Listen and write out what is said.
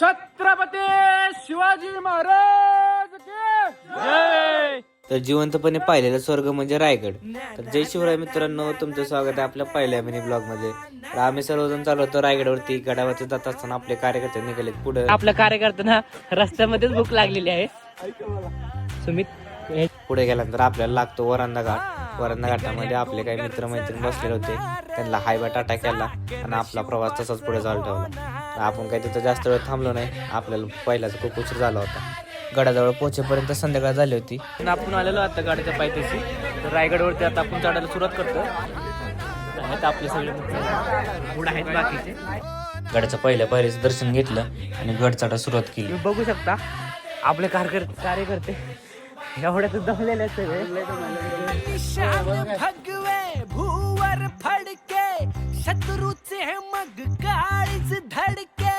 छत्रपती शिवाजी महाराज की जय. तर जिवंतपणे पाहिलेलं स्वर्ग म्हणजे रायगड. तर जय शिवराय मित्रांनो, तुमचं स्वागत आहे आपल्या पहिल्या मिनी ब्लॉग मध्ये. तर आम्ही सर्वजण चालू होतो रायगडवरती. गडावरती जात असताना आपले कार्यकर्ते निघालेत पुढे. आपल्या कार्यकर्त्यांना रस्त्यामध्येच भूक लागलेली आहे. सुमित पुढे गेल्यानंतर आपल्याला लागतो वरांदा घाट. वरांदा घाटामध्ये आपले काही मित्रमैत्रीण बसलेले होते, त्यांना हायबा टाटा केला आणि आपला प्रवास तसाच पुढे चालू ठेवला. तर आपण काही तिथं जास्त वेळ थांबलो नाही, आपल्याला पहिलाच खूप उशीर झाला होता. गडाजवळ पोहोचेपर्यंत संध्याकाळ झाली होती. आपण आलेलो आता गाडीच्या पायथ्याशी. तर रायगडवरती आता आपण चढायला सुरुवात करतो. आहेत आपले सगळे मित्र पुढे आहेत बाकीचे. गडाच्या पहिल्या पायरीचं दर्शन घेतलं आणि गड चढायला सुरुवात केली. तुम्ही बघू शकता आपले कार्यकर्ते एवढ्याच दमलेले आहेत सगळे. भगवे भूवर फडके शत्रूचे मग काळीच धडके.